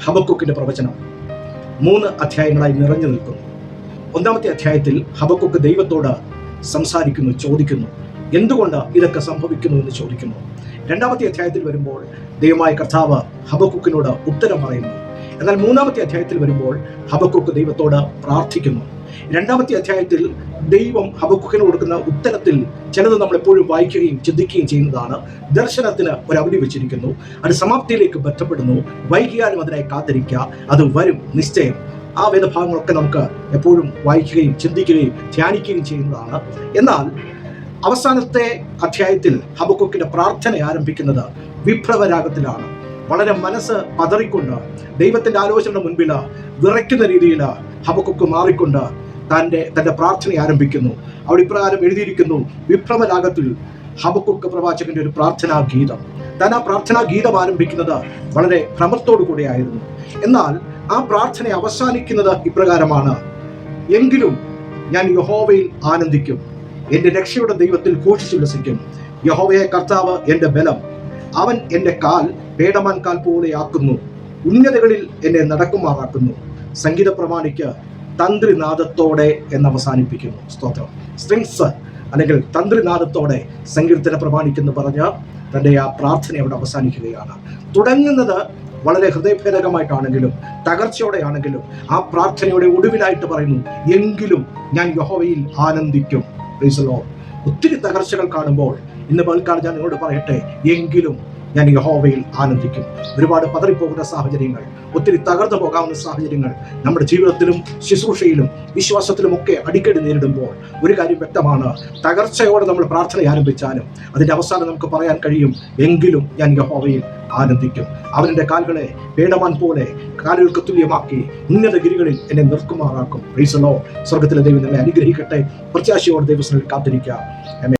ഹബക്കൂക്കിന്റെ പ്രവചനം 3 അധ്യായങ്ങളായി നിറഞ്ഞു നിൽക്കുന്നു. 1-ാമത്തെ അധ്യായത്തിൽ ഹബക്കൂക്ക് ദൈവത്തോട് സംസാരിക്കുന്നു, ചോദിക്കുന്നു, എന്തുകൊണ്ട് ഇതൊക്കെ സംഭവിക്കുന്നു എന്ന് ചോദിക്കുന്നു. 2-ാമത്തെ അധ്യായത്തിൽ വരുമ്പോൾ ദൈവമായ കർത്താവ് ഹബക്കൂക്കിനോട് ഉത്തരം പറയുന്നു. എന്നാൽ 3-ാമത്തെ അധ്യായത്തിൽ വരുമ്പോൾ ഹബക്കൂക്ക് ദൈവത്തോട് പ്രാർത്ഥിക്കുന്നു. 2-ാമത്തെ അധ്യായത്തിൽ ദൈവം ഹബക്കൂക്കിന് കൊടുക്കുന്ന ഉത്തരത്തിൽ ചിലത് നമ്മൾ എപ്പോഴും വായിക്കുകയും ചിന്തിക്കുകയും ചെയ്യുന്നതാണ്. ദർശനത്തിന് ഒരു അവധി വെച്ചിരിക്കുന്നു, അത് സമാപ്തിയിലേക്ക് ബന്ധപ്പെടുന്നു, വൈകിയാലും അതിനായി കാത്തിരിക്കുക, അത് വരും നിശ്ചയം. ആ വേദഭാഗങ്ങളൊക്കെ നമുക്ക് എപ്പോഴും വായിക്കുകയും ചിന്തിക്കുകയും ധ്യാനിക്കുകയും ചെയ്യുന്നതാണ്. എന്നാൽ അവസാനത്തെ അധ്യായത്തിൽ ഹബക്കൂക്കിന്റെ പ്രാർത്ഥന ആരംഭിക്കുന്നത് വിപ്ലവരാഗത്തിലാണ്. വളരെ മനസ്സ് പതറിക്കൊണ്ട് ദൈവത്തിന്റെ ആലോചനയുടെ മുൻപിൽ വിറയ്ക്കുന്ന രീതിയിൽ ഹബക്കൂക്ക് മാറിക്കൊണ്ട് തന്റെ പ്രാർത്ഥന ആരംഭിക്കുന്നു. അവിടെ ഇപ്രകാരം എഴുതിയിരിക്കുന്നു, വിപ്ലവരാഗത്തിൽ ഹബക്കൂക്ക് പ്രവാചകന്റെ ഒരു പ്രാർത്ഥനാ ഗീതം. താൻ ആ പ്രാർത്ഥനാ ഗീതം ആരംഭിക്കുന്നത് വളരെ ഭ്രമത്തോടു കൂടെയായിരുന്നു. എന്നാൽ ആ പ്രാർത്ഥന അവസാനിക്കുന്നത് ഇപ്രകാരമാണ്: എങ്കിലും ഞാൻ യഹോവയിൽ ആനന്ദിക്കും, എന്റെ രക്ഷയുടെ ദൈവത്തിൽ ഘോഷിച്ചുല്ലസിക്കും. യഹോവയെ കർത്താവ് എന്റെ ബലം, അവൻ എന്റെ കാൽ പേടമാൻ കാൽ പോലെയാക്കുന്നു, ഉന്നതകളിൽ എന്നെ നടക്കുമാറാക്കുന്നു. സംഗീത പ്രമാണിക്ക് തന്ത്രിനാദത്തോടെ എന്ന് അവസാനിപ്പിക്കുന്നു. സ്തോത്രം. സ്ട്രിങ്സ് അല്ലെങ്കിൽ തന്ത്രിനാദത്തോടെ സങ്കീർത്തന പ്രമാണിക്കെന്ന് പറഞ്ഞ് തൻ്റെ ആ പ്രാർത്ഥന അവിടെ അവസാനിക്കുകയാണ്. തുടങ്ങുന്നത് വളരെ ഹൃദയഭേദകമായിട്ടാണെങ്കിലും തകർച്ചയോടെയാണെങ്കിലും ആ പ്രാർത്ഥനയുടെ ഒടുവിലായിട്ട് പറയുന്നു, എങ്കിലും ഞാൻ യഹോവയിൽ ആനന്ദിക്കും. Price the Lord. ഒത്തിരി തകർച്ചകൾ കാണുമ്പോൾ ഇന്ന് പകൽക്കാലം ഞാൻ നിങ്ങളോട് പറയട്ടെ, എങ്കിലും ഞാൻ യഹോവയിൽ ആനന്ദിക്കും. ഒരുപാട് പതറിപ്പോകുന്ന സാഹചര്യങ്ങൾ, ഒത്തിരി തകർന്നു പോകാവുന്ന സാഹചര്യങ്ങൾ നമ്മുടെ ജീവിതത്തിലും ശുശ്രൂഷയിലും വിശ്വാസത്തിലും ഒക്കെ അടിക്കടി നേരിടുമ്പോൾ ഒരു കാര്യം വ്യക്തമാണ്: തകർച്ചയോടെ നമ്മൾ പ്രാർത്ഥന ആരംഭിച്ചാലും അതിൻ്റെ അവസാനം നമുക്ക് പറയാൻ കഴിയും, എങ്കിലും ഞാൻ യഹോവയിൽ ആനന്ദിക്കും. അവൻ്റെ കാലുകളെ പേടമാൻ പോലെ കാലുകൾക്ക് തുല്യമാക്കി ഉന്നത ഗിരികളിൽ എന്നെ നിർക്കുമാറാക്കും. Praise the lord. സ്വർഗ്ഗത്തിലെ ദൈവം നിങ്ങളെ അനുഗ്രഹിക്കട്ടെ. പ്രത്യാശയോടെ ദൈവസന്നിധിയിൽ കാത്തിരിക്കുക.